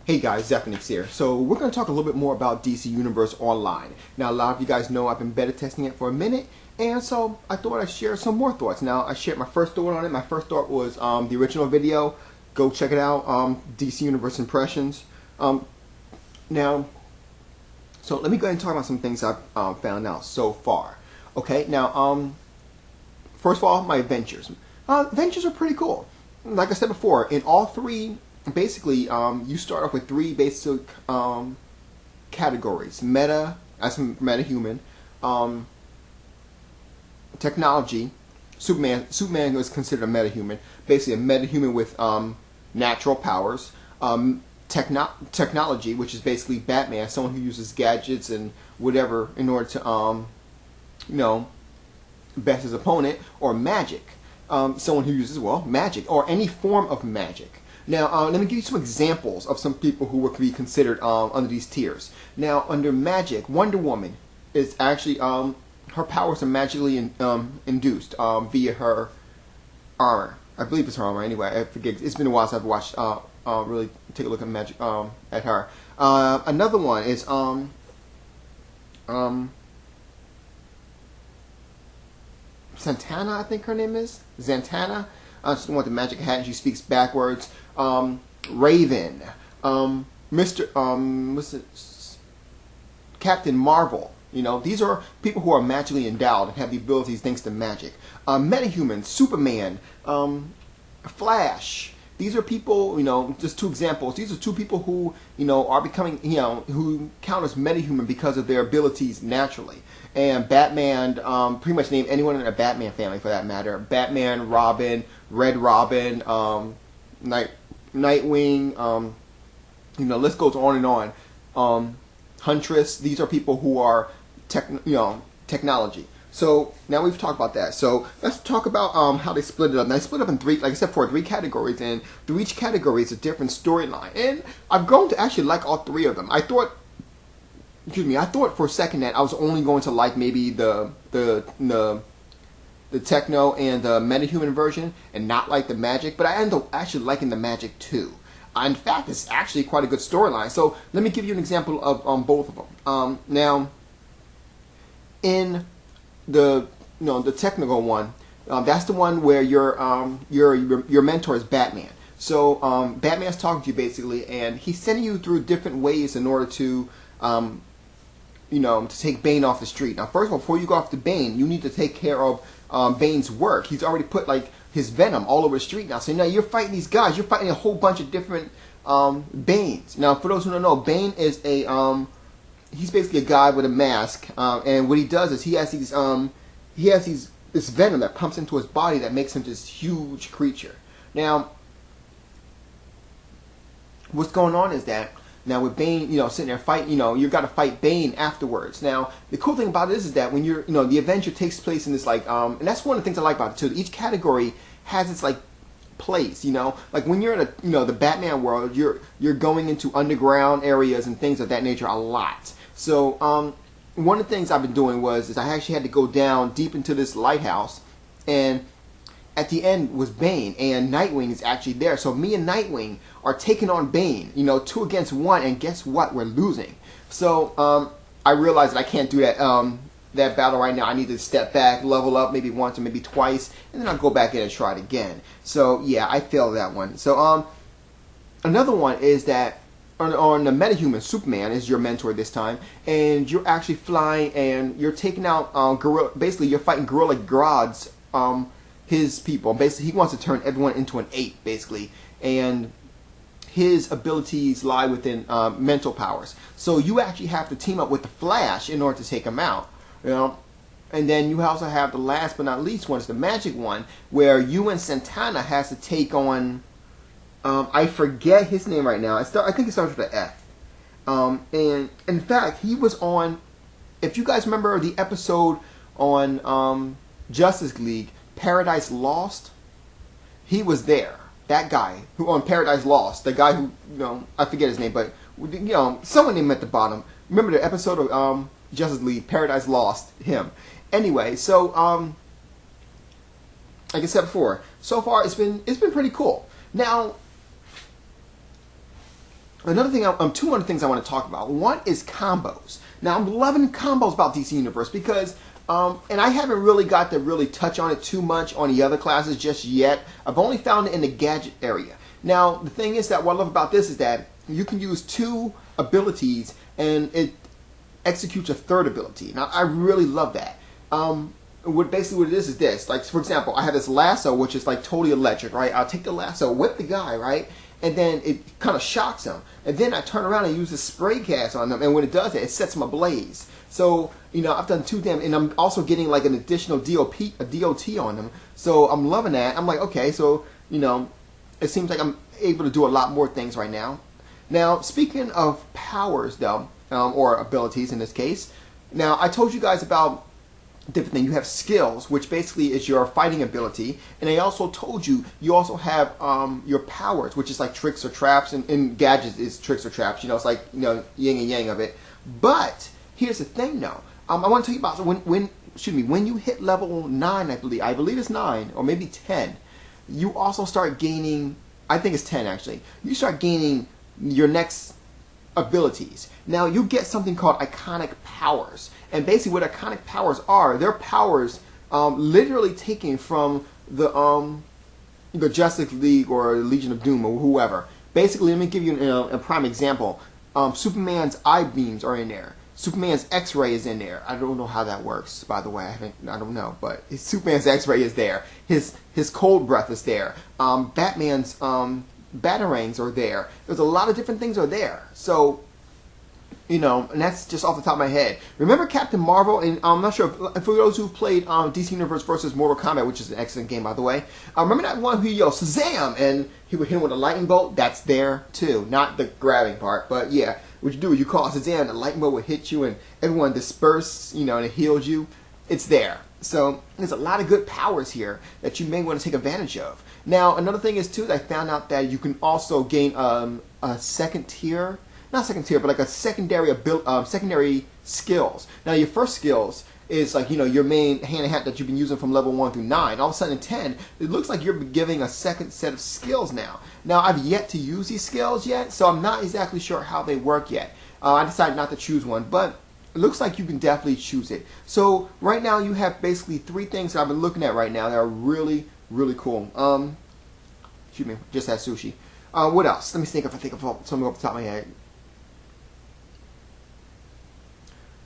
Hey guys, Zephinix here. So we're going to talk a little bit more about DC Universe Online. Now a lot of you guys know I've been beta testing it for a minute, and so I thought I'd share some more thoughts. Now I shared my first thought on it. My first thought was the original video. Go check it out, DC Universe Impressions. Now, so let me go ahead and talk about some things I've found out so far. Okay, now first of all, my adventures. Adventures are pretty cool. Like I said before, in all three, basically, you start off with three basic categories: meta, as meta-human, technology. Superman is considered a meta-human, basically a meta-human with natural powers. Technology, which is basically Batman, someone who uses gadgets and whatever in order to, best his opponent. Or magic, someone who uses, well, magic or any form of magic. Now, let me give you some examples of some people who would be considered under these tiers. Now, under magic, Wonder Woman is actually, her powers are magically induced via her armor. I believe it's her armor anyway. I forget. It's been a while since I've watched, really take a look at magic, at her. Another one is, Santana, I think her name is. Zatanna. She's the one with the magic hat and she speaks backwards. Raven. What's it? Captain Marvel. You know, these are people who are magically endowed and have the abilities thanks to magic. Metahuman, Superman, Flash. These are people, just two examples. These are two people who, are becoming, who count as metahuman because of their abilities naturally. And Batman, pretty much name anyone in a Batman family for that matter. Batman, Robin, Red Robin, Nightwing, list goes on and on. Huntress, these are people who are technology. So now we've talked about that. So let's talk about how they split it up. Now they split up in three, like I said before, three categories, and through each category is a different storyline. And I've grown to actually like all three of them. I thought for a second that I was only going to like maybe the techno and the metahuman version and not like the magic, but I ended up actually liking the magic too. In fact, it's actually quite a good storyline. So let me give you an example of both of them. Now, in the technical one, that's the one where your mentor is Batman. So Batman's talking to you basically, and he's sending you through different ways in order to to take Bane off the street. Now, first of all, before you go off to Bane, you need to take care of Bane's work. He's already put his venom all over the street now. So now you're fighting these guys. You're fighting a whole bunch of different Banes. Now, for those who don't know, Bane is he's basically a guy with a mask, and what he does is he has this venom that pumps into his body that makes him this huge creature. Now, what's going on is that now with Bane, sitting there fighting, you've got to fight Bane afterwards. Now, the cool thing about it is that when you're, the adventure takes place in this and that's one of the things I like about it too. Each category has its place, like when you're in the Batman world, you're going into underground areas and things of that nature a lot. So one of the things I've been doing is I actually had to go down deep into this lighthouse, and at the end was Bane, and Nightwing is actually there. So me and Nightwing are taking on Bane, 2 against 1, and guess what? We're losing. So I realized that I can't do that that battle right now. I need to step back, level up maybe once or maybe twice, and then I'll go back in and try it again. So yeah, I failed that one. So another one is that on the metahuman, Superman is your mentor this time, and you're actually flying and you're taking out basically you're fighting Gorilla Grodd's his people. Basically, he wants to turn everyone into an ape, basically, and his abilities lie within mental powers. So you actually have to team up with the Flash in order to take him out. And then you also have the last but not least one is the magic one, where you and Santana has to take on. I forget his name right now. I think it starts with an F. And in fact, he was on. If you guys remember the episode on Justice League, Paradise Lost, he was there. That guy who on Paradise Lost, the guy who I forget his name, but someone named at the bottom. Remember the episode of Justice League, Paradise Lost, him. Anyway, so like I said before, so far it's been pretty cool. Now, Another thing, two other things I want to talk about. One is combos. Now, I'm loving combos about DC Universe because, and I haven't really got to really touch on it too much on the other classes just yet. I've only found it in the gadget area. Now, the thing is that what I love about this is that you can use two abilities and it executes a third ability. Now, I really love that. Basically what it is this. Like, for example, I have this lasso, which is like totally electric, right? I'll take the lasso, whip the guy, right? And then it kind of shocks him. And then I turn around and use the spray gas on them. And when it does that, it sets him ablaze. So, I've done 2 damage. And I'm also getting like an additional DOT on them. So I'm loving that. I'm like, okay, so, it seems like I'm able to do a lot more things right now. Now, speaking of powers, though, or abilities in this case, now I told you guys about different thing. You have skills, which basically is your fighting ability, and I also told you also have your powers, which is like tricks or traps, and gadgets is tricks or traps. It's like yin and yang of it. But here's the thing, though. I want to tell you about when you hit level 9, I believe it's 9 or maybe 10. You also start gaining. I think it's 10 actually. You start gaining your next abilities. Now you get something called iconic powers, and basically what iconic powers are, they're powers literally taken from the Justice League or Legion of Doom or whoever. Basically, let me give you a prime example. Superman's eye beams are in there. Superman's X-ray is in there. I don't know how that works, by the way. I don't know, but Superman's X-ray is there. His cold breath is there. Batman's batarangs are there. There's a lot of different things are there. So, and that's just off the top of my head. Remember Captain Marvel? And I'm not sure if, for those who've played DC Universe versus Mortal Kombat, which is an excellent game, by the way. Remember that one who yelled Shazam, and he would hit him with a lightning bolt? That's there too. Not the grabbing part, but yeah. What you do is you call Shazam, the lightning bolt would hit you, and everyone disperse, and it heals you. It's there. So there's a lot of good powers here that you may want to take advantage of. Now, another thing is too, that I found out that you can also gain a second tier, not second tier, but like a secondary skills. Now, your first skills is like, your main hand and hat that you've been using from level 1 through 9. All of a sudden in 10, it looks like you're giving a second set of skills now. Now, I've yet to use these skills yet, so I'm not exactly sure how they work yet. I decided not to choose one, but it looks like you can definitely choose it. So right now you have basically 3 things that I've been looking at right now that are really, really cool. Excuse me, just had sushi. What else? Let me think if I think of something off the top of my head.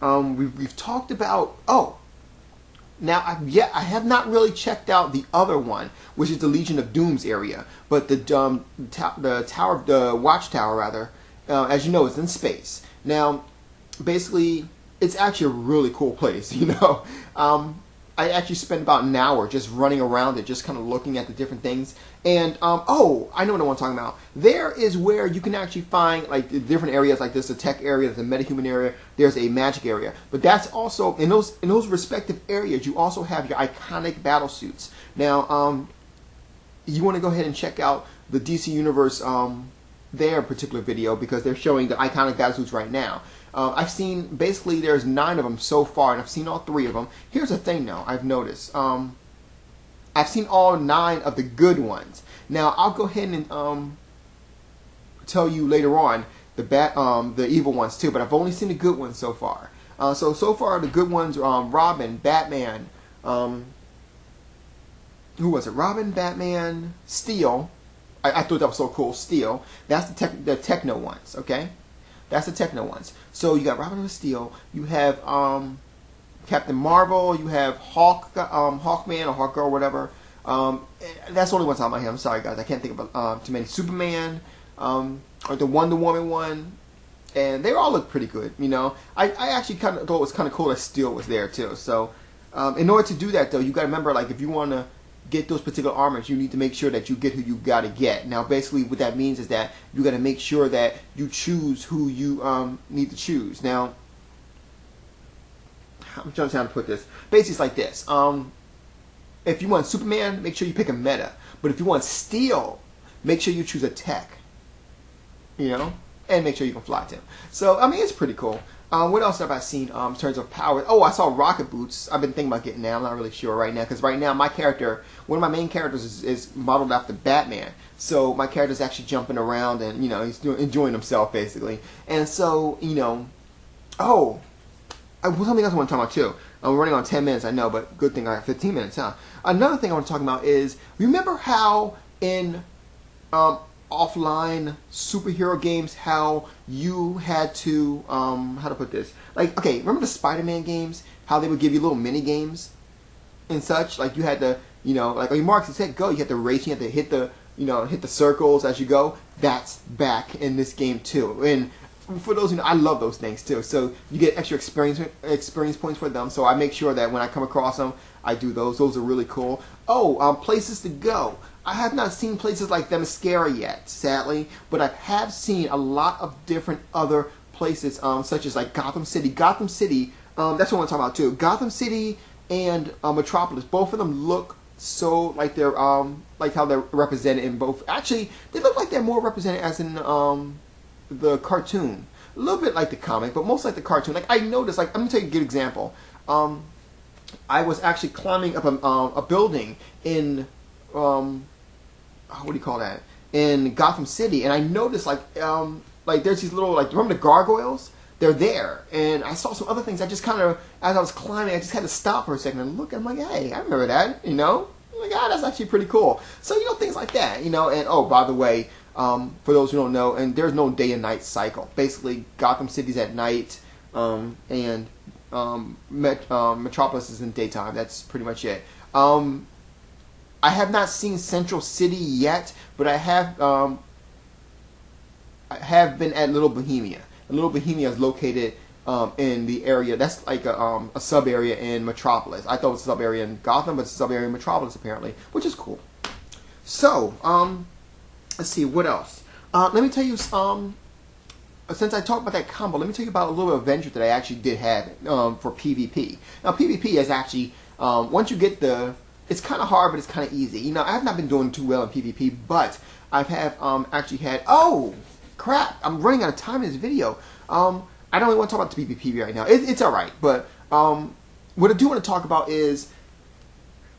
We've talked about, now I have not really checked out the other one, which is the Legion of Doom's area, but the watchtower rather, as you know, is in space. Now, basically, it's actually a really cool place. I actually spent about an hour just running around it, just kind of looking at the different things. And, I know what I'm talking about. There is where you can actually find, like, the different areas, like there's a tech area, there's a metahuman area, there's a magic area. But that's also, in those respective areas, you also have your iconic battle suits. Now, you want to go ahead and check out the DC Universe, their particular video, because they're showing the iconic battle suits right now. I've seen, basically, there's 9 of them so far, and I've seen all 3 of them. Here's the thing, though, I've noticed. I've seen all 9 of the good ones. Now, I'll go ahead and tell you later on the evil ones, too, but I've only seen the good ones so far. So far, the good ones are Robin, Batman, who was it? Robin, Batman, Steel. I thought that was so cool, Steel. That's the techno ones, okay? That's the techno ones. So you got Robin with Steel. You have Captain Marvel. You have Hawkman or Hawkgirl, whatever. That's the only ones on my head. I'm sorry, guys. I can't think of too many. Superman, or the Wonder Woman one. And they all look pretty good, I actually kind of thought it was kind of cool that Steel was there, too. So in order to do that, though, you got to remember, like, if you want to get those particular armors, you need to make sure that you get who you got to get. Now, basically, what that means is that you got to make sure that you choose who you need to choose. Now, I'm trying to put this. Basically, it's like this. If you want Superman, make sure you pick a meta. But if you want Steel, make sure you choose a tech. and make sure you can fly to him. So I mean, it's pretty cool. What else have I seen in terms of power? Oh, I saw rocket boots. I've been thinking about getting that. I'm not really sure right now because right now my character, one of my main characters, is modeled after Batman. So my character's actually jumping around and he's enjoying himself basically. And so oh, something else I want to talk about too. We're running on 10 minutes, I know, but good thing I have 15 minutes, huh? Another thing I want to talk about is, remember how in offline superhero games, how you had to, how to put this? Like, okay, remember the Spider-Man games? How they would give you little mini games and such? Like you had to, like on your marks, it said go, you had to race, you had to hit the, hit the circles as you go. That's back in this game too. And for those who know, I love those things too. So you get extra experience points for them. So I make sure that when I come across them, I do those. Those are really cool. Oh, places to go. I have not seen places like Themyscira yet, sadly, but I have seen a lot of different other places, such as like Gotham City. Gotham City, that's what I want to talk about too. Gotham City and Metropolis, both of them look so like they're like how they're represented in both. Actually, they look like they're more represented as in the cartoon, a little bit like the comic, but most like the cartoon. Like I noticed, like I'm gonna take a good example. I was actually climbing up a building in what do you call that, in Gotham City, and I noticed like there's these little, like, remember the gargoyles? They're there, and I saw some other things. I just kind of, as I was climbing, I just had to stop for a second and look. I'm like, hey, I remember that, I'm like, that's actually pretty cool. So things like that, and oh, by the way, for those who don't know, and there's no day and night cycle. Basically, Gotham City's at night, and Metropolis is in daytime. That's pretty much it. I have not seen Central City yet, but I have been at Little Bohemia. And Little Bohemia is located in the area. That's like a sub area in Metropolis. I thought it was a sub area in Gotham, but it's a sub area in Metropolis apparently, which is cool. So, let's see, what else? Let me tell you, since I talked about that combo, let me tell you about a little adventure that I actually did have for PvP. Now, PvP is actually, once you get it's kind of hard, but it's kind of easy. I have not been doing too well in PvP, but I have actually had, oh, crap, I'm running out of time in this video. I don't really want to talk about the PvP right now. It's alright, but what I do want to talk about is,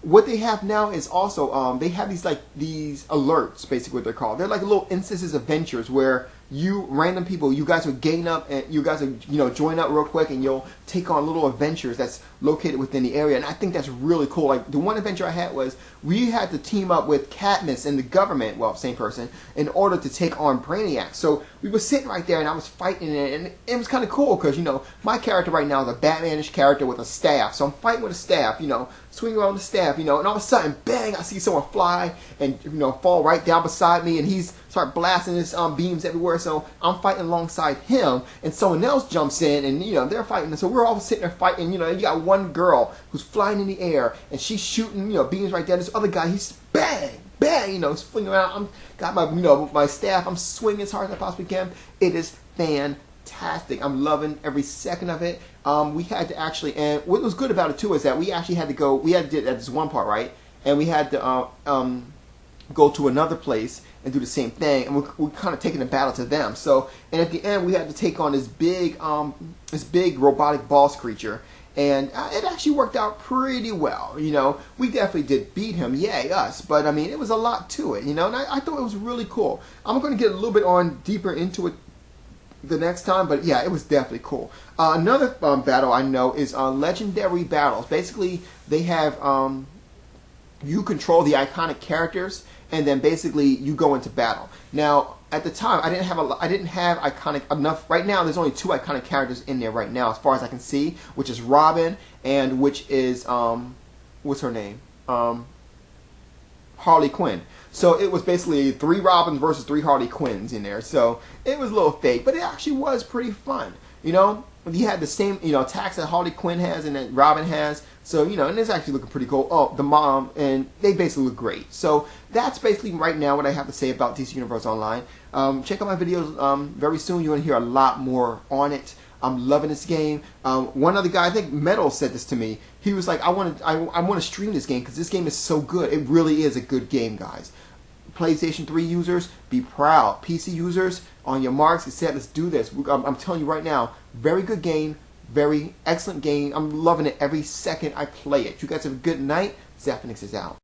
what they have now is also, they have these alerts, basically what they're called. They're like little instances of adventures where random people, you guys would gain up and you guys would, join up real quick and you'll take on little adventures that's located within the area. And I think that's really cool. Like the one adventure I had was we had to team up with Cadmus and the government, well, same person, in order to take on Brainiac. So we were sitting right there and I was fighting it, and it was kind of cool because, my character right now is a Batmanish character with a staff. So I'm fighting with a staff, swinging around the staff, and all of a sudden, bang, I see someone fly and, fall right down beside me, and he's start blasting his beams everywhere. So I'm fighting alongside him, and someone else jumps in, and they're fighting. And so we're all sitting there fighting. You got one girl who's flying in the air, and she's shooting, beams right there. This other guy, he's bang, bang, swinging around. I'm got my, my staff. I'm swinging as hard as I possibly can. It is fantastic. I'm loving every second of it. We had to actually, and what was good about it too is that we actually had to go. We had to do this one part, right, and we had to go to another place and do the same thing, and we're kind of taking the battle to them. So, and at the end, we had to take on this big robotic boss creature, and it actually worked out pretty well. We definitely did beat him, yay us. But I mean, it was a lot to it, and I thought it was really cool. I'm going to get a little bit deeper into it the next time, but yeah, it was definitely cool. Another battle I know is legendary battles. Basically, they have you control the iconic characters, and then basically you go into battle. Now, at the time, I didn't have iconic enough. Right now, there's only 2 iconic characters in there right now, as far as I can see, which is Robin and which is what's her name? Harley Quinn. So it was basically 3 Robins versus 3 Harley Quinns in there. So it was a little fake, but it actually was pretty fun. You had the same, attacks that Harley Quinn has and that Robin has. So, and it's actually looking pretty cool. Oh, the mom, and they basically look great. So that's basically right now what I have to say about DC Universe Online. Check out my videos very soon. You're going to hear a lot more on it. I'm loving this game. One other guy, I think Metal said this to me. He was like, I want to stream this game because this game is so good. It really is a good game, guys. PlayStation 3 users, be proud. PC users, on your marks, get set, let's do this. I'm telling you right now, very good game, very excellent game. I'm loving it every second I play it. You guys have a good night. Zaphinix is out.